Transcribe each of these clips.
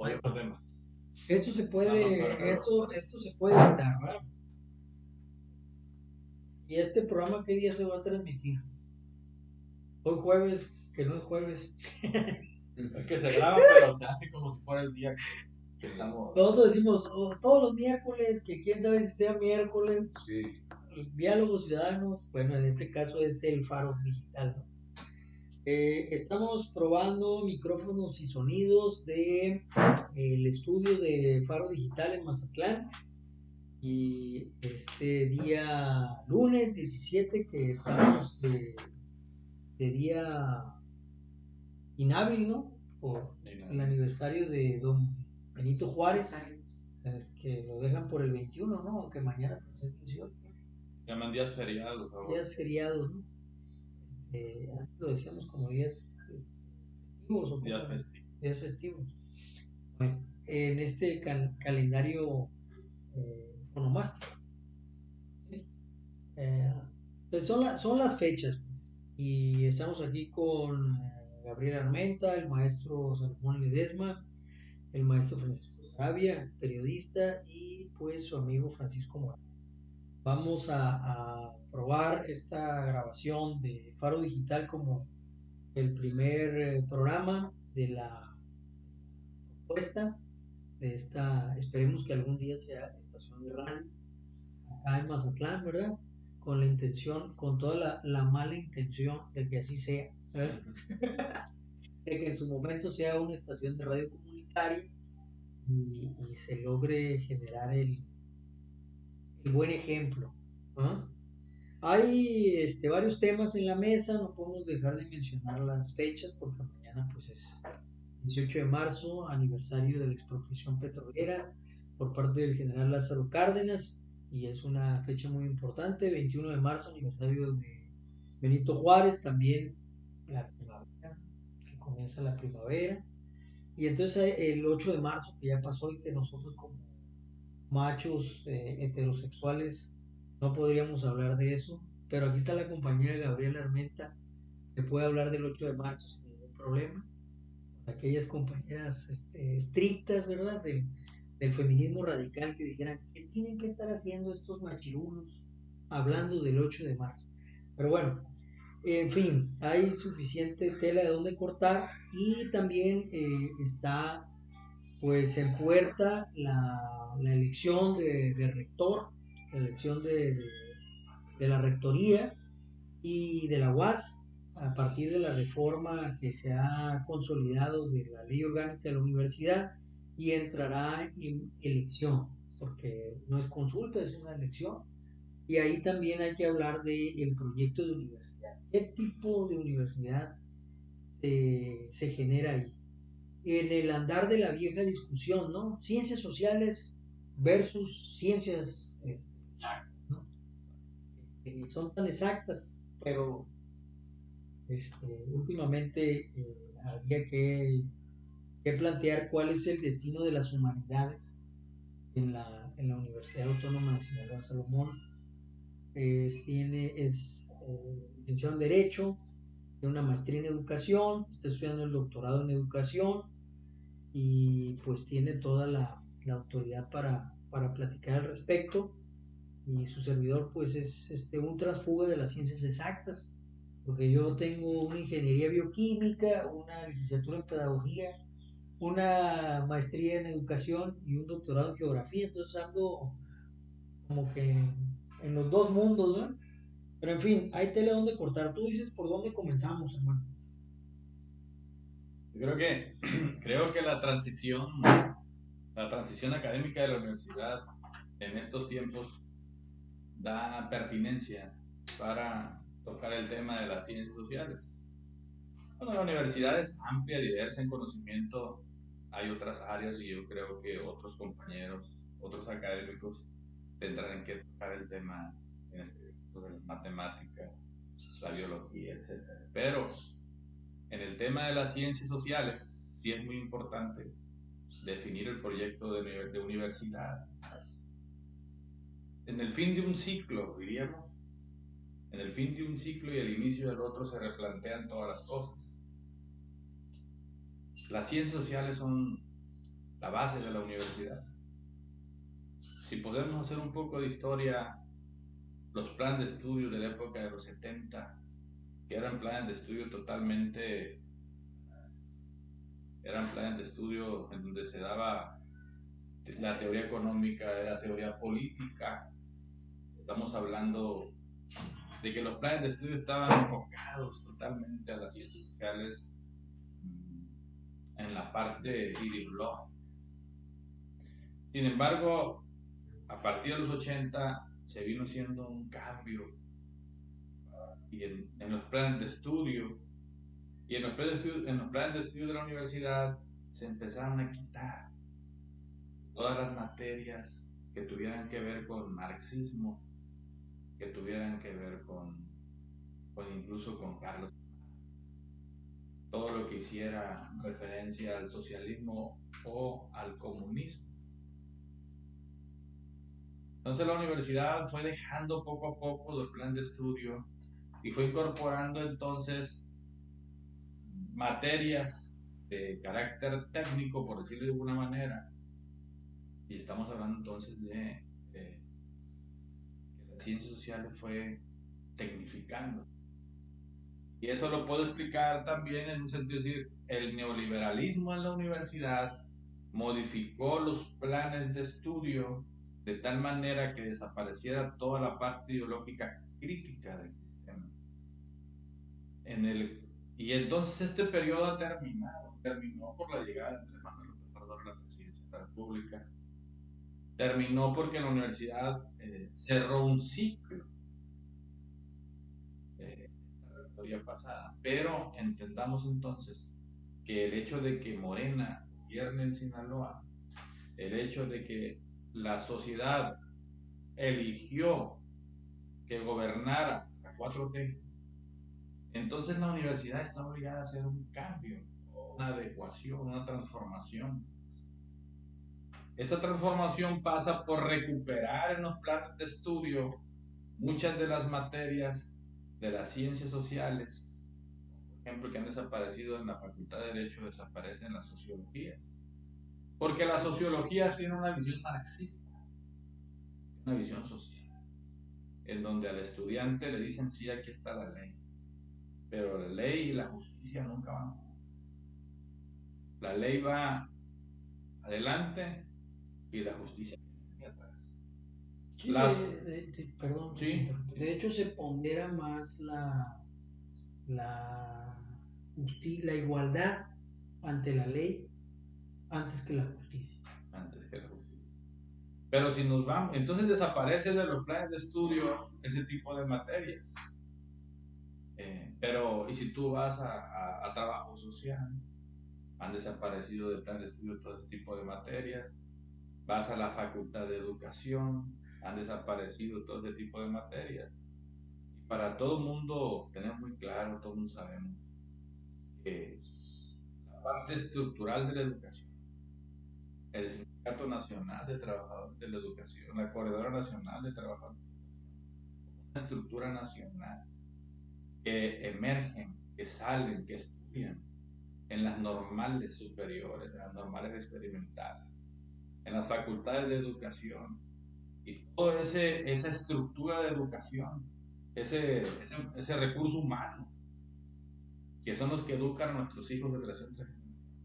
Hay otro tema. Esto se puede, esto se puede editar, ¿verdad? ¿Y este programa qué día se va a transmitir? Hoy jueves, que no es jueves. Que se graba, pero se hace como si fuera el día que estamos. Nosotros decimos todos los miércoles, que quién sabe si sea miércoles. Sí. Diálogos ciudadanos, bueno, en este caso es el Faro Digital, ¿no? Estamos probando micrófonos y sonidos de el estudio de Faro Digital en Mazatlán. Y este día lunes 17 que estamos de día inhábil, ¿no? Por el aniversario de don Benito Juárez, que lo dejan por el 21, ¿no? Aunque mañana pues es 18. Llaman días feriados ahora. Días feriados, ¿no? Antes lo decíamos como días festivos o días festivos. Días festivos. Bueno, en este calendario onomástico. ¿Sí? Pues son las fechas. Y estamos aquí con Gabriel Armenta, el maestro Salomón Ledesma, el maestro Francisco Sarabia, periodista, y pues su amigo Francisco Morales. Vamos a probar esta grabación de Faro Digital como el primer programa de la propuesta de esta, esperemos que algún día sea estación de radio acá en Mazatlán, ¿verdad? Con la intención, con toda la mala intención de que así sea, ¿verdad? De que en su momento sea una estación de radio comunitaria y se logre generar el buen ejemplo, ¿no? Hay varios temas en la mesa, no podemos dejar de mencionar las fechas porque mañana pues es 18 de marzo, aniversario de la expropiación petrolera por parte del general Lázaro Cárdenas, y es una fecha muy importante. 21 de marzo, aniversario de Benito Juárez, también la primavera, que comienza la primavera. Y entonces el 8 de marzo, que ya pasó y que nosotros como machos heterosexuales no podríamos hablar de eso, pero aquí está la compañera Gabriela Armenta, que puede hablar del 8 de marzo sin ningún problema. Aquellas compañeras estrictas, ¿verdad? Del feminismo radical que dijeran que tienen que estar haciendo estos machirulos hablando del 8 de marzo. Pero bueno, en fin, hay suficiente tela de donde cortar y también está pues en puerta la elección de rector, la elección de la rectoría y de la UAS a partir de la reforma que se ha consolidado de la ley orgánica de la universidad, y entrará en elección, porque no es consulta, es una elección. Y ahí también hay que hablar del proyecto de universidad. ¿Qué tipo de universidad se genera ahí? En el andar de la vieja discusión, ¿no? Ciencias sociales versus ciencias exactas, ¿no? Ni son tan exactas, pero últimamente habría que plantear cuál es el destino de las humanidades en la Universidad Autónoma de Sinaloa. Salomón es licenciado en Derecho, tiene una maestría en Educación, está estudiando el doctorado en Educación y pues tiene toda la autoridad para platicar al respecto. Y su servidor pues es un transfuga de las ciencias exactas, porque yo tengo una ingeniería bioquímica, una licenciatura en pedagogía, una maestría en educación y un doctorado en geografía, entonces ando como que en los dos mundos, ¿no? Pero en fin, hay tela donde cortar. Tú dices por dónde comenzamos, hermano. Yo creo que la transición académica de la universidad en estos tiempos da pertinencia para tocar el tema de las ciencias sociales. Bueno, la universidad es amplia, diversa en conocimiento, hay otras áreas y yo creo que otros compañeros, otros académicos tendrán que tocar el tema de las matemáticas, la biología, etc. Pero en el tema de las ciencias sociales sí es muy importante definir el proyecto de universidad. En el fin de un ciclo, diríamos, en el fin de un ciclo y el inicio del otro se replantean todas las cosas. Las ciencias sociales son la base de la universidad. Si podemos hacer un poco de historia, los planes de estudio de la época de los 70, que eran planes de estudio eran planes de estudio en donde se daba la teoría económica, era teoría política. Estamos hablando de que los planes de estudio estaban enfocados totalmente a las ciencias sociales en la parte ideológica. Sin embargo, a partir de los 80 se vino haciendo un cambio y en los planes de estudio y en los planes de estudio de la universidad se empezaron a quitar todas las materias que tuvieran que ver con marxismo, que tuvieran que ver con incluso con Carlos, todo lo que hiciera referencia al socialismo o al comunismo. Entonces la universidad fue dejando poco a poco los planes de estudio y fue incorporando entonces materias de carácter técnico, por decirlo de alguna manera, y estamos hablando entonces de que las ciencias sociales fue tecnificando. Y eso lo puedo explicar también en un sentido de decir, el neoliberalismo en la universidad modificó los planes de estudio de tal manera que desapareciera toda la parte ideológica crítica del sistema. Y entonces este periodo ha terminó por la llegada de Andrés Manuel López Obrador a la presidencia de la República, terminó porque la universidad cerró un ciclo la rectoría pasada, pero entendamos entonces que el hecho de que Morena gobierne en Sinaloa, el hecho de que la sociedad eligió que gobernara la 4T, entonces la universidad está obligada a hacer un cambio, una adecuación, una transformación. Esa transformación pasa por recuperar en los planes de estudio muchas de las materias de las ciencias sociales, por ejemplo, que han desaparecido en la Facultad de Derecho, desaparece en la sociología, porque la sociología tiene una visión marxista, una visión social, en donde al estudiante le dicen, sí, aquí está la ley, pero la ley y la justicia nunca van juntos. La ley va adelante y la justicia viene atrás. Sí, perdón, sí, de hecho se pondera más la igualdad ante la ley antes que la justicia. Pero si nos vamos, entonces desaparece de los planes de estudio ese tipo de materias. Pero, y si tú vas a trabajo social, han desaparecido del plan de estudio todo ese tipo de materias. Vas a la facultad de educación, han desaparecido todo ese tipo de materias. Y para todo el mundo, tenemos muy claro, todo el mundo sabemos que la parte estructural de la educación, el Sindicato Nacional de Trabajadores de la Educación, la Corredora Nacional de Trabajadores, una estructura nacional que emergen, que salen, que estudian en las normales superiores, en las normales experimentales, en las facultades de educación, y toda esa estructura de educación, ese recurso humano, que son los que educan a nuestros hijos de generación tras generación,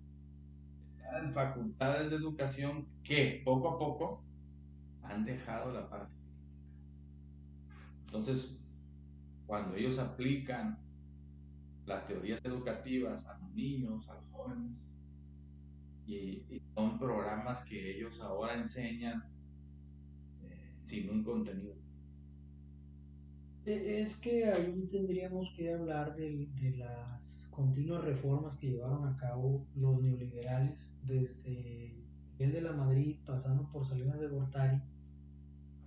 están en facultades de educación que poco a poco han dejado la parte crítica. Entonces, cuando ellos aplican las teorías educativas a los niños, a los jóvenes, y son programas que ellos ahora enseñan sin un contenido. Es que ahí tendríamos que hablar de las continuas reformas que llevaron a cabo los neoliberales desde Miguel de la Madrid, pasando por Salinas de Gortari,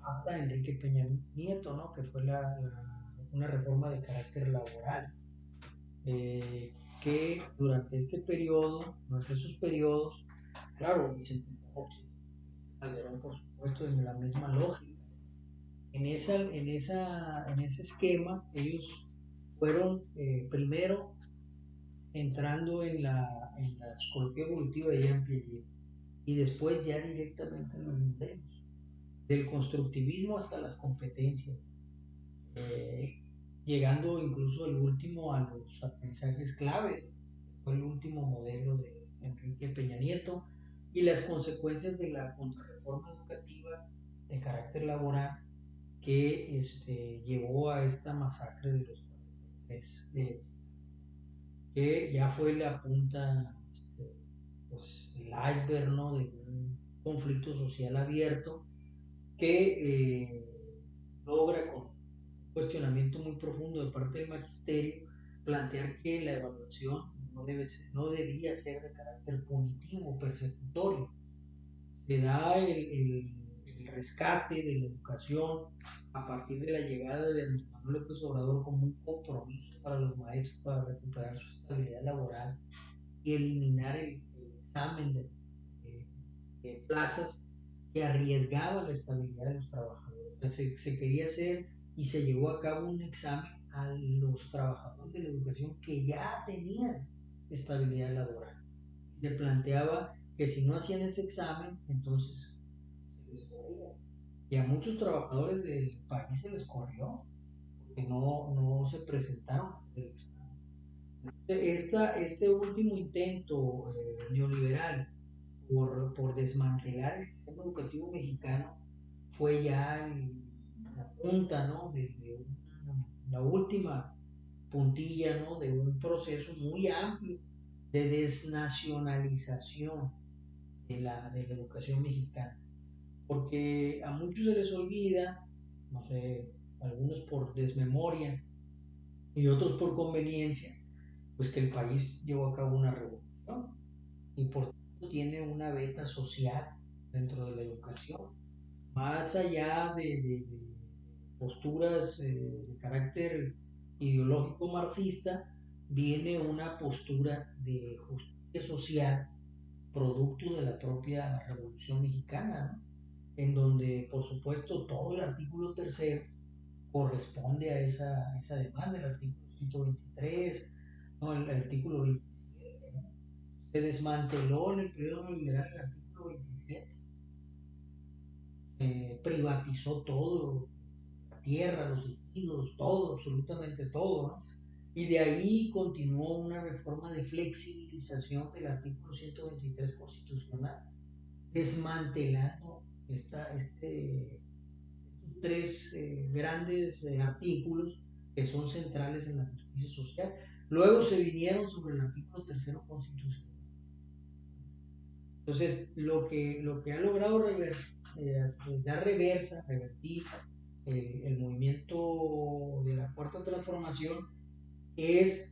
hasta Enrique Peña Nieto, ¿no? Que fue una reforma de carácter laboral, que durante esos periodos, claro, Vicente Fox, Calderón, por supuesto, en la misma lógica. En ese esquema, ellos fueron primero entrando en la psicología evolutiva de Jean Piaget y después ya directamente en los modelos, del constructivismo hasta las competencias, llegando incluso el último a los aprendizajes clave. Fue el último modelo de Enrique Peña Nieto, y las consecuencias de la contrarreforma educativa de carácter laboral que llevó a esta masacre de los 43, que ya fue la punta, pues, el iceberg, ¿no?, de un conflicto social abierto que logra, con un cuestionamiento muy profundo de parte del magisterio, plantear que la evaluación no debía ser de carácter punitivo o persecutorio. Se da el rescate de la educación a partir de la llegada de Andrés Manuel López Obrador como un compromiso para los maestros para recuperar su estabilidad laboral y eliminar el examen de plazas que arriesgaba la estabilidad de los trabajadores. Se quería hacer y se llevó a cabo un examen a los trabajadores de la educación que ya tenían estabilidad laboral. Se planteaba que si no hacían ese examen, entonces se les corría. Y a muchos trabajadores del país se les corrió porque no se presentaron el examen. Este último intento neoliberal por desmantelar el sistema educativo mexicano fue ya la punta, ¿no?, la última puntilla, ¿no?, de un proceso muy amplio de desnacionalización de la educación mexicana. Porque a muchos se les olvida, no sé, algunos por desmemoria y otros por conveniencia, pues que el país llevó a cabo una revolución y por tanto tiene una beta social dentro de la educación. Más allá de posturas de carácter ideológico marxista, viene una postura de justicia social producto de la propia Revolución Mexicana, ¿no?, en donde, por supuesto, todo el artículo tercero corresponde a esa demanda, el artículo 123, ¿no?, el artículo 27, ¿no? Se desmanteló en el periodo neoliberal el artículo 27, privatizó todo, la tierra, los ejidos, todo, absolutamente todo, ¿no? Y de ahí continuó una reforma de flexibilización del artículo 123 constitucional, desmantelando estos tres grandes artículos que son centrales en la justicia social. Luego se vinieron sobre el artículo tercero constitucional. Entonces, lo que ha logrado dar reversa, revertir el movimiento de la cuarta transformación es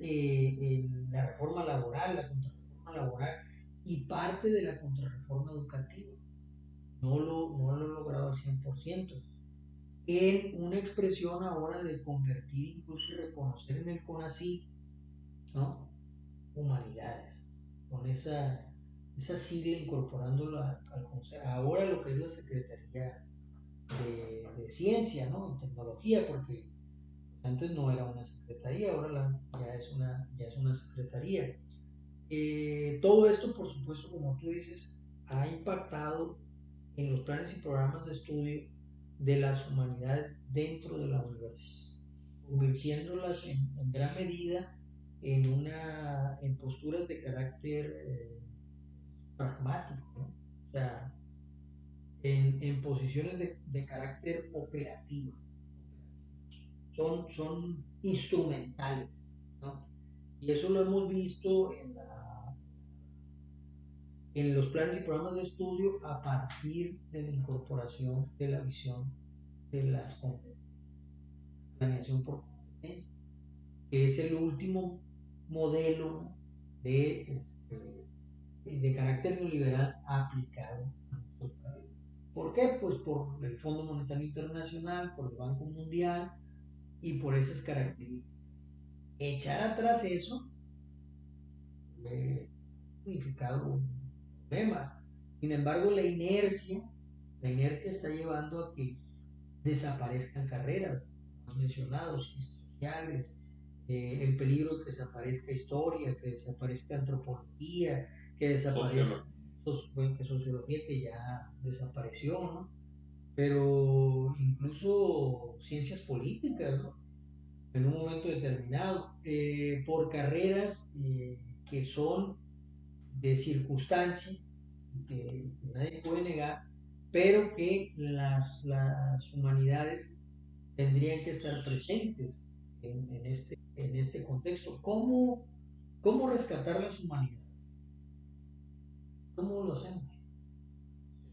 la reforma laboral, la contrarreforma laboral y parte de la contrarreforma educativa. No lo han logrado al 100%. En una expresión ahora de convertir, incluso reconocer en el CONACYT, ¿no?, humanidades, con esa sigla incorporándola al consejo, ahora lo que es la Secretaría de Ciencia, ¿no?, y Tecnología, porque antes no era una secretaría, ahora ya es una secretaría. Todo esto, por supuesto, como tú dices, ha impactado en los planes y programas de estudio de las humanidades dentro de la universidad, convirtiéndolas en gran medida en posturas de carácter pragmático, ¿no? O sea, en posiciones de carácter operativo. Son instrumentales, ¿no? Y eso lo hemos visto en los planes y programas de estudio a partir de la incorporación de la visión de las competencias, planeación por competencias, que es el último modelo de carácter neoliberal aplicado a nuestro país. ¿Por qué? Pues por el Fondo Monetario Internacional, por el Banco Mundial y por esas características. Echar atrás eso ha significado un problema. Sin embargo, la inercia está llevando a que desaparezcan carreras, los mencionados, sociales, el peligro de que desaparezca historia, que desaparezca antropología, que desaparezca que sociología que ya desapareció, ¿no? Pero incluso ciencias políticas, ¿no? En un momento determinado, por carreras que son de circunstancia, que nadie puede negar, pero que las humanidades tendrían que estar presentes en este contexto. ¿Cómo rescatar las humanidades? ¿Cómo lo hacemos?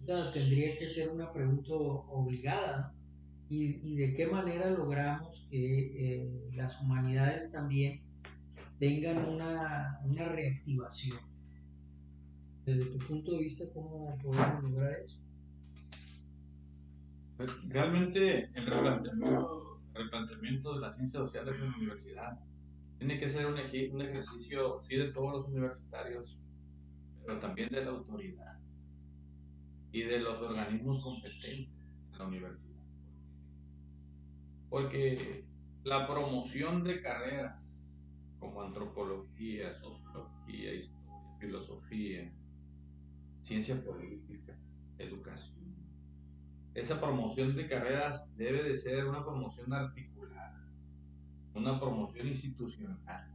O sea, tendría que ser una pregunta obligada, ¿no? Y de qué manera logramos que las humanidades también tengan una reactivación. Desde tu punto de vista, ¿cómo podemos lograr eso? Realmente el replanteamiento de las ciencias sociales en la universidad tiene que ser un ejercicio, sí, de todos los universitarios, pero también de la autoridad y de los organismos competentes en la universidad. Porque la promoción de carreras como antropología, sociología, historia, filosofía, ciencia política, educación, esa promoción de carreras debe de ser una promoción articulada, una promoción institucional.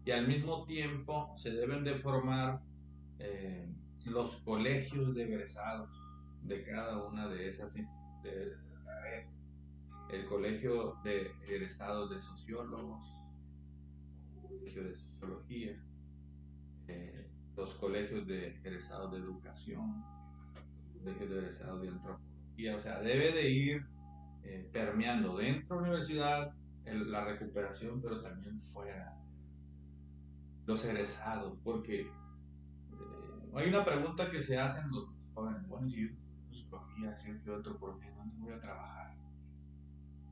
Y al mismo tiempo se deben de formar los colegios de egresados de cada una de esas carreras. El colegio de egresados de sociólogos, el colegio de sociología, los colegios de egresados de educación, los colegios de egresados de antropología. O sea, debe de ir permeando dentro de la universidad la recuperación, pero también fuera, los egresados, porque hay una pregunta que se hacen los jóvenes: bueno, si yo sociología, si yo antropología, ¿dónde voy a trabajar?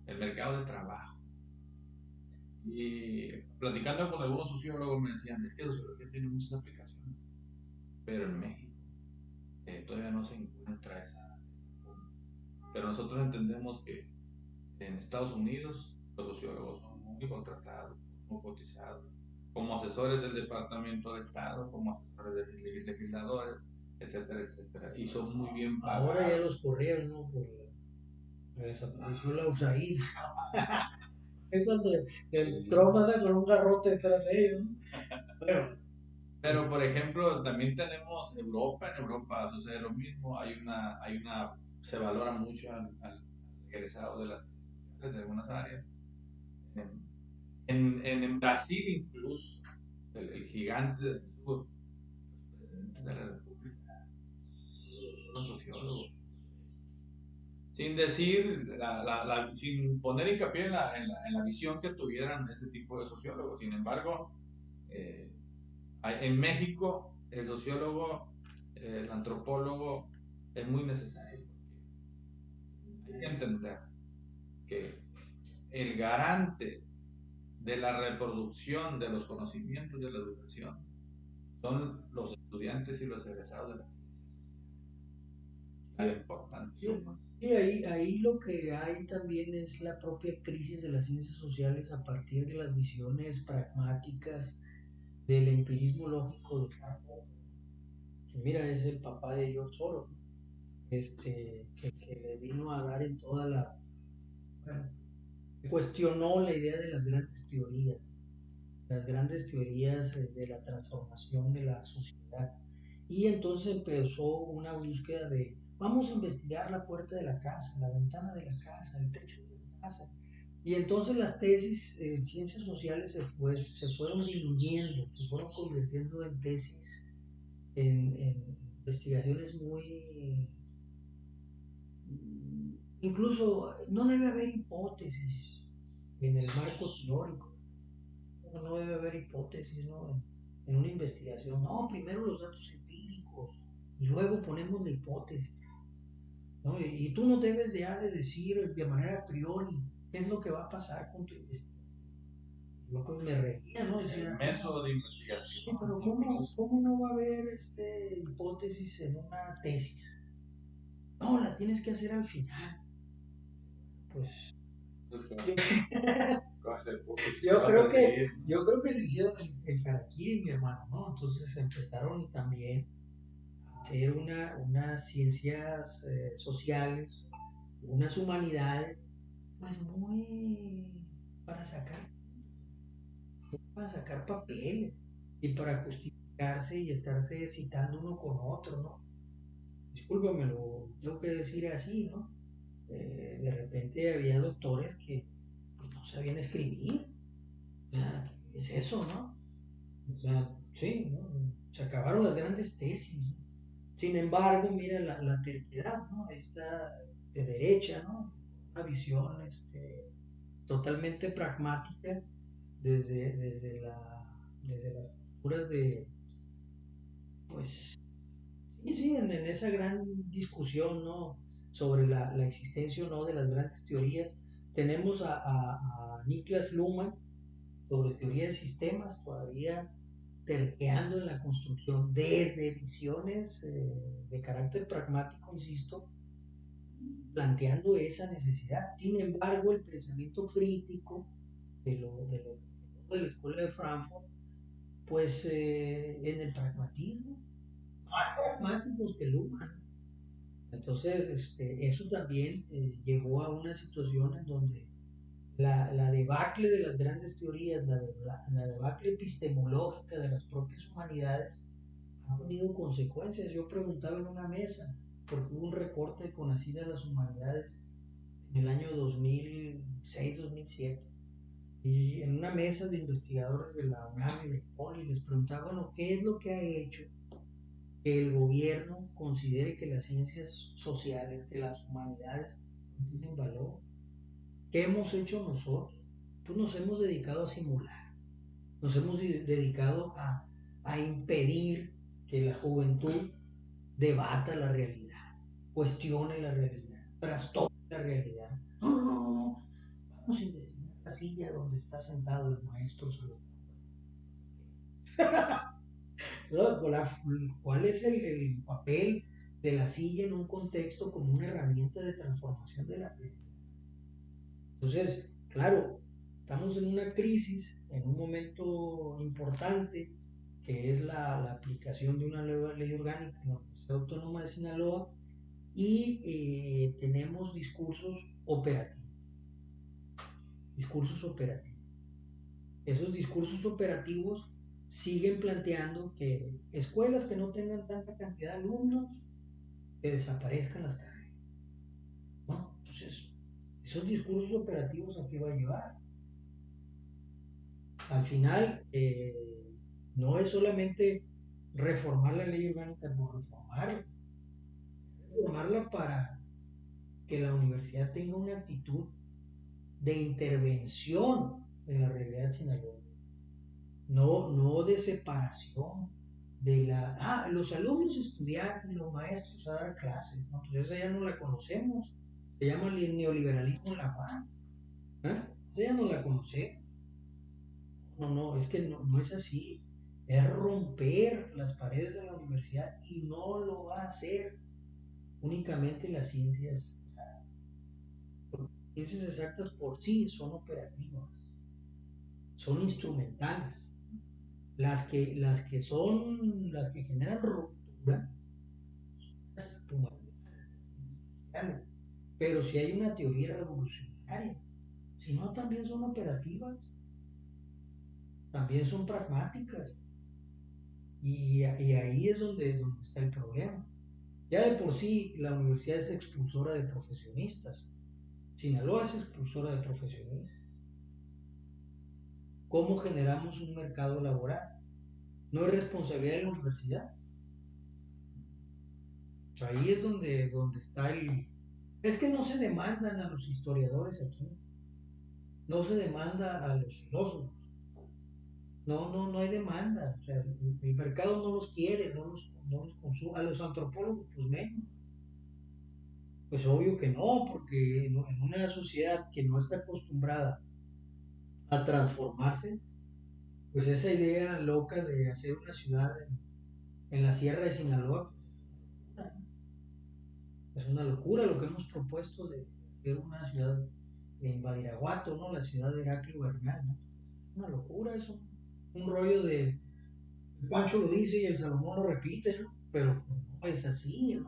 El mercado de trabajo. Y platicando con algunos sociólogos me decían, es que la sociología tiene muchas aplicaciones, pero en México todavía no se encuentra esa. Pero nosotros entendemos que en Estados Unidos los sociólogos son muy contratados, muy cotizados, como asesores del Departamento de Estado, como asesores de legisladores, etcétera, etcétera, y son muy bien pagados. Ahora ya los corrieron, ¿no? Desapareció la USAID. Es cuando el Trump anda con un garrote detrás de ellos, ¿no? Bueno, pero por ejemplo, también tenemos Europa. En Europa sucede lo mismo. Se valora mucho al egresado de algunas áreas. En Brasil incluso, el gigante del sur, el presidente de la República, un sociólogo. Sin decir, sin poner hincapié en la visión que tuvieran ese tipo de sociólogos. Sin embargo, en México el sociólogo, el antropólogo es muy necesario. Hay que entender que el garante de la reproducción de los conocimientos de la educación son los estudiantes y los egresados de la ciencia. Importante. Y ahí lo que hay también es la propia crisis de las ciencias sociales a partir de las visiones pragmáticas del empirismo lógico de Karl Popper, que mira, es el papá de George Soros, que le vino a dar en toda la... Bueno, cuestionó la idea de las grandes teorías de la transformación de la sociedad. Y entonces empezó una búsqueda de, vamos a investigar la puerta de la casa, la ventana de la casa, el techo de la casa. Y entonces las tesis en ciencias sociales se fueron diluyendo, se fueron convirtiendo en tesis, en investigaciones muy... Incluso no debe haber hipótesis en el marco teórico. No debe haber hipótesis, ¿no? En una investigación. No, primero los datos empíricos y luego ponemos la hipótesis, ¿no? Y tú no debes ya de decir de manera a priori qué es lo que va a pasar con tu investigación. Yo pues me reía, ¿no? Decía, el método de investigación. Sí, pero ¿cómo no va a haber hipótesis en una tesis? No, la tienes que hacer al final. Pues yo creo que se hicieron el harakiri, mi hermano, ¿no? Entonces empezaron también hacer unas ciencias sociales, unas humanidades, pues muy para sacar papeles y para justificarse y estarse citando uno con otro, ¿no? Discúlpame, lo tengo que decir así, ¿no? De repente había doctores que pues, no sabían escribir. O sea, ¿qué es eso, no? O sea, sí, ¿no? Se acabaron las grandes tesis, ¿no? Sin embargo, mira la terquedad, ¿no? Ahí está de derecha, ¿no? Una visión totalmente pragmática desde las posturas de, pues, sí, en esa gran discusión, ¿no? Sobre la existencia o no de las grandes teorías. Tenemos a Niklas Luhmann sobre teoría de sistemas, todavía terqueando en la construcción desde visiones de carácter pragmático, insisto, planteando esa necesidad. Sin embargo, el pensamiento crítico de la escuela de Frankfurt, pues en el pragmatismo, más pragmáticos que Luhmann. Entonces, eso también llevó a una situación en donde la debacle de las grandes teorías, la debacle epistemológica de las propias humanidades, ha tenido consecuencias. Yo preguntaba en una mesa, porque hubo un recorte de CONACYT de las humanidades en el año 2006-2007, y en una mesa de investigadores de la UNAM y del POLI les preguntaba, bueno, ¿qué es lo que ha hecho que el gobierno considere que las ciencias sociales, que las humanidades no tienen valor? ¿Qué hemos hecho nosotros? Pues nos hemos dedicado a simular, nos hemos dedicado a impedir que la juventud debata la realidad, cuestione la realidad, trastoque la realidad. No, no, no, no. Vamos a investigar la silla donde está sentado el maestro Salomón. ¿Cuál es el papel de la silla en un contexto como una herramienta de transformación de la realidad? Entonces, claro, estamos en una crisis, en un momento importante, que es la aplicación de una nueva ley orgánica en la Universidad Autónoma de Sinaloa, y tenemos discursos operativos. Esos discursos operativos siguen planteando que escuelas que no tengan tanta cantidad de alumnos, que desaparezcan las carreras. Bueno, entonces, esos discursos operativos a qué va a llevar. Al final, no es solamente reformar la ley orgánica por reformarla para que la universidad tenga una actitud de intervención en la realidad sinaloense, no de separación los alumnos estudiar y los maestros a dar clases, ¿no? Pues esa ya no la conocemos, se llama el neoliberalismo en la paz, esa ya no la conocemos. No, es que no es así. Es romper las paredes de la universidad y no lo va a hacer únicamente las ciencias exactas. Porque las ciencias exactas por sí son operativas, son instrumentales. Las que generan ruptura, pero si hay una teoría revolucionaria, si no, también son operativas, también son pragmáticas. Y ahí es donde está el problema. Ya de por sí la universidad es expulsora de profesionistas. Sinaloa es expulsora de profesionistas. ¿Cómo generamos un mercado laboral? No es responsabilidad de la universidad. O sea, ahí es donde está el... Es que no se demandan a los historiadores aquí. No se demanda a los filósofos. No hay demanda. O sea, el mercado no los quiere, no los consume. A los antropólogos, pues menos. Pues obvio que no, porque en una sociedad que no está acostumbrada a transformarse, pues esa idea loca de hacer una ciudad en la Sierra de Sinaloa es una locura lo que hemos propuesto de hacer una ciudad en Badiraguato, ¿no? La ciudad de Heraclio Bernal, ¿no? Una locura eso, un rollo de Pancho lo dice y el Salomón lo repite, ¿no? Pero no es así,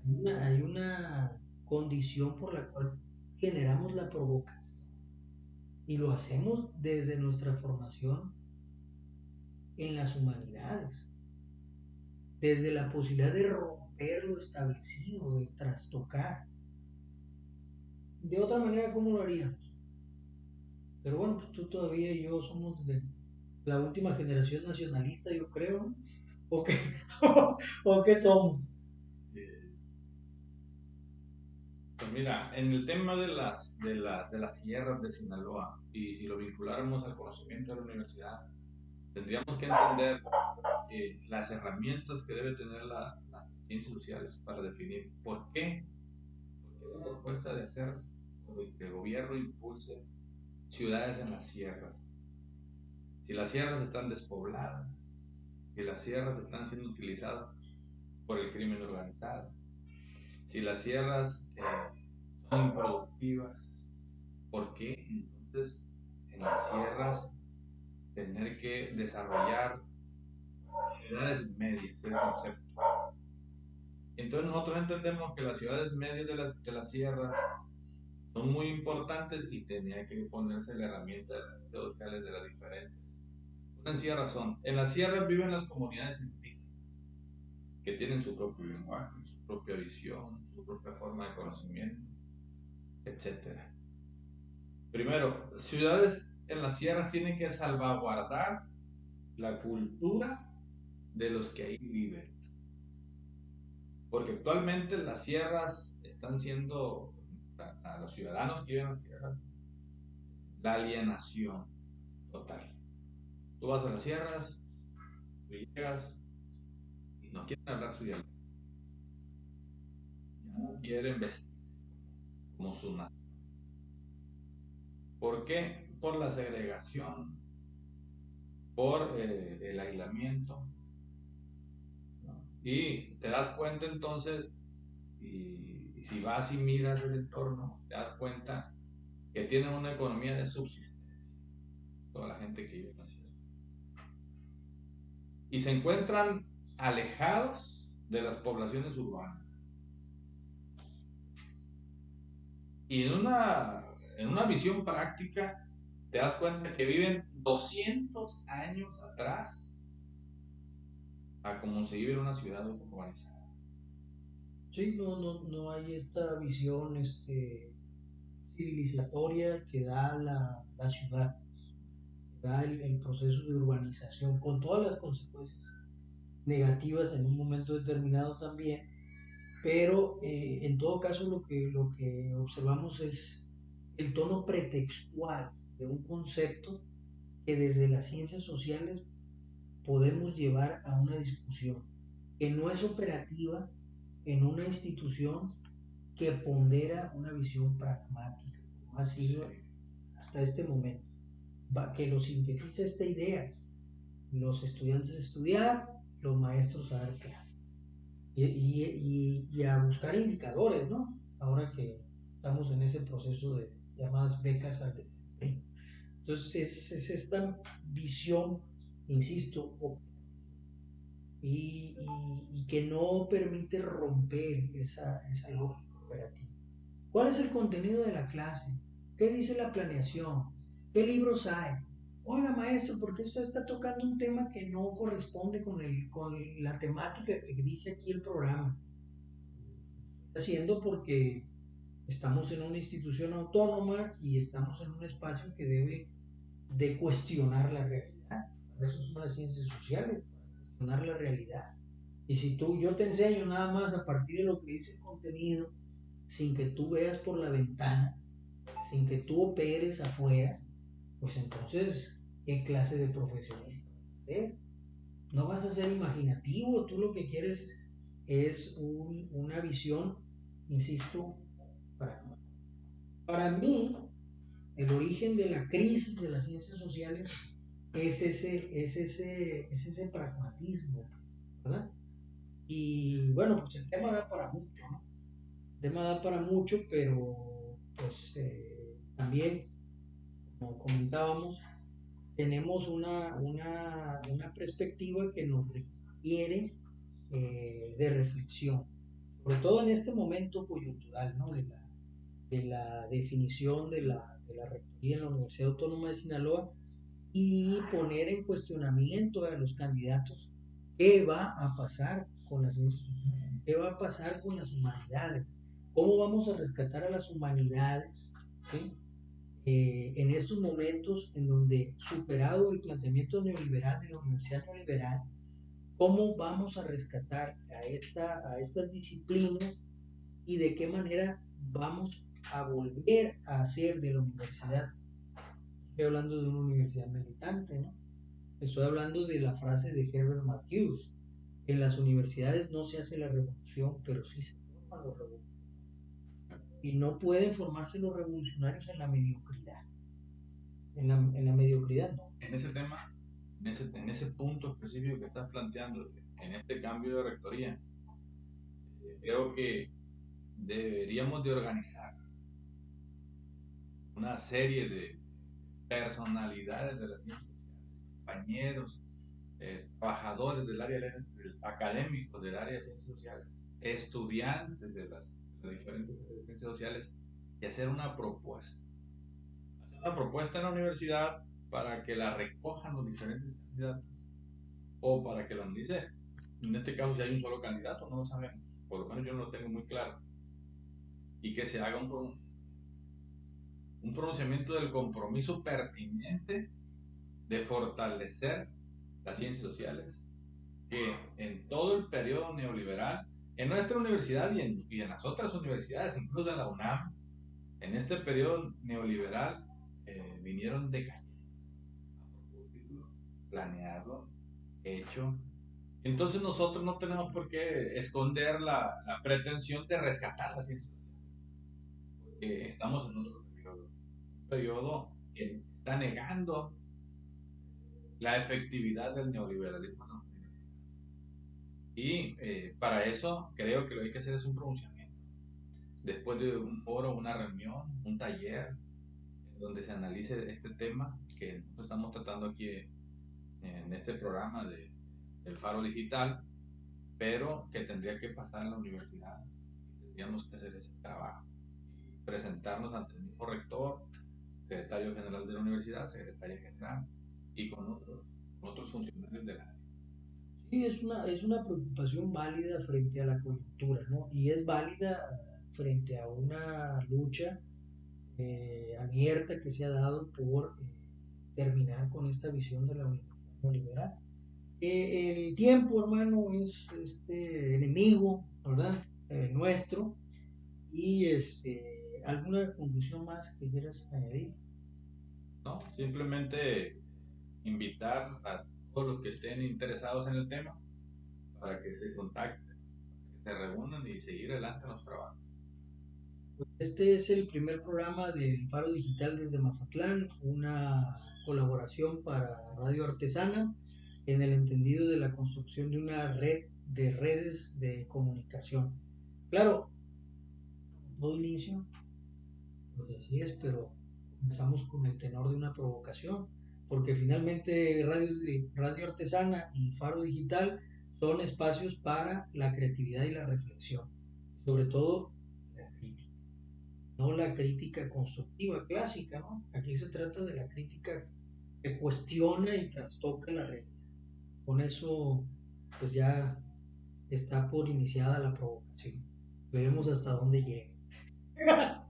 ¿no? Hay una condición por la cual generamos la provocación y lo hacemos desde nuestra formación en las humanidades, desde la posibilidad de romper lo establecido, de trastocar. De otra manera, ¿cómo lo haríamos? Pero bueno, pues tú todavía y yo somos de la última generación nacionalista, yo creo, ¿no? ¿O qué, o qué somos? Sí. Pues mira, en el tema de las sierras de Sinaloa, y si lo vinculáramos al conocimiento de la universidad, tendríamos que entender las herramientas que debe tener las ciencias sociales para definir por qué la propuesta de hacer que el gobierno impulse ciudades en las sierras. Si las sierras están despobladas, si las sierras están siendo utilizadas por el crimen organizado, si las sierras son improductivas, ¿por qué entonces en las sierras tener que desarrollar ciudades medias? Es el concepto. Entonces nosotros entendemos que las ciudades medias de las sierras son muy importantes y tenía que ponerse la herramienta de las ciencias sociales de las diferentes. Una sencilla razón. En las sierras viven las comunidades indígenas que tienen su propio lenguaje, su propia visión, su propia forma de conocimiento, etcétera. Primero, ciudades en las sierras tienen que salvaguardar la cultura de los que ahí viven. Porque actualmente las sierras están siendo, a los ciudadanos que viven en las sierras, la alienación total. Tú vas a las sierras, tú llegas y no quieren hablar su dialecto. No quieren vestir como su nación. ¿Por qué? Por la segregación, por el aislamiento, ¿no? Y te das cuenta entonces, y si vas y miras el entorno, te das cuenta que tienen una economía de subsistencia, toda la gente que vive en la ciudad. Y se encuentran alejados de las poblaciones urbanas. Y en una visión práctica, te das cuenta que viven 200 años atrás a como se vive en una ciudad urbanizada. Sí, no hay esta visión civilizatoria que da la ciudad, que da el proceso de urbanización, con todas las consecuencias negativas en un momento determinado también, pero en todo caso lo que observamos es el tono pretextual de un concepto que desde las ciencias sociales podemos llevar a una discusión que no es operativa en una institución que pondera una visión pragmática, como ha sido hasta este momento, que lo sintetiza esta idea: los estudiantes a estudiar, los maestros a dar clases y a buscar indicadores, ¿no? Ahora que estamos en ese proceso de llamadas becas al desempeño. Entonces es esta visión, insisto, y que no permite romper esa lógica operativa. ¿Cuál es el contenido de la clase? ¿Qué dice la planeación? ¿Qué libros hay? Oiga, maestro, ¿por qué usted está tocando un tema que no corresponde con la temática que dice aquí el programa? Haciendo porque estamos en una institución autónoma y estamos en un espacio que debe de cuestionar la realidad. Eso son las ciencias sociales, cuestionar la realidad. Y si yo te enseño nada más a partir de lo que dice el contenido, sin que tú veas por la ventana, sin que tú operes afuera, pues entonces, ¿qué clase de profesionista vas a ser? No vas a ser imaginativo, tú lo que quieres es una visión, insisto, para mí, el origen de la crisis de las ciencias sociales es ese pragmatismo, ¿verdad? Y bueno, pues el tema da para mucho, ¿no? El tema da para mucho, pero pues también, como comentábamos, tenemos una perspectiva que nos requiere de reflexión, sobre todo en este momento coyuntural, ¿no? De la definición de la rectoría en la Universidad Autónoma de Sinaloa y poner en cuestionamiento a los candidatos qué va a pasar con las ciencias humanas, qué va a pasar con las humanidades, cómo vamos a rescatar a las humanidades, ¿sí? En estos momentos en donde, superado el planteamiento neoliberal de la universidad neoliberal, cómo vamos a rescatar a estas disciplinas y de qué manera vamos a volver a hacer de la universidad. Estoy hablando de una universidad militante, ¿no? Estoy hablando de la frase de Herbert Marcuse: en las universidades no se hace la revolución, pero sí se forman los revolucionarios. Y no pueden formarse los revolucionarios en la mediocridad. En la mediocridad, no. En ese tema, en ese punto específico que estás planteando, en este cambio de rectoría, creo que deberíamos de organizar una serie de personalidades de la ciencia, compañeros, trabajadores del área académicos del área de ciencias sociales, estudiantes de las diferentes ciencias sociales, y hacer una propuesta. Hacer una propuesta en la universidad para que la recojan los diferentes candidatos o para que la analice. En este caso, si hay un solo candidato, no lo sabemos. Por lo menos yo no lo tengo muy claro. Y que se haga un pronunciamiento del compromiso pertinente de fortalecer las ciencias sociales, que en todo el periodo neoliberal, en nuestra universidad y en las otras universidades, incluso en la UNAM, en este periodo neoliberal vinieron decayendo, planeado, hecho. Entonces nosotros no tenemos por qué esconder la pretensión de rescatar la ciencia social, porque estamos en otro periodo, un periodo que está negando la efectividad del neoliberalismo. Y para eso creo que lo que hay que hacer es un pronunciamiento. Después de un foro, una reunión, un taller, donde se analice este tema que estamos tratando aquí en este programa del Faro Digital, pero que tendría que pasar en la universidad. Tendríamos que hacer ese trabajo. Presentarnos ante el mismo rector, secretario general de la universidad, secretaria general, y con otros funcionarios de la área. Sí, es una preocupación válida frente a la coyuntura, ¿no? Y es válida frente a una lucha abierta que se ha dado por terminar con esta visión de la universidad neoliberal. El tiempo, hermano, es este enemigo, ¿verdad? Nuestro. Y ¿alguna conclusión más que quieras añadir? No, simplemente invitar a todos los que estén interesados en el tema para que se contacten, que se reúnan y seguir adelante en los trabajos. Este es el primer programa del Faro Digital desde Mazatlán, una colaboración para Radio Artesana en el entendido de la construcción de una red de redes de comunicación. Claro, todo inicio, pues así es, pero comenzamos con el tenor de una provocación, porque finalmente Radio Artesana y Faro Digital son espacios para la creatividad y la reflexión, sobre todo la crítica, no la crítica constructiva clásica, ¿no? Aquí se trata de la crítica que cuestiona y trastoca la realidad. Con eso, pues ya está por iniciada la provocación. Veremos hasta dónde llega.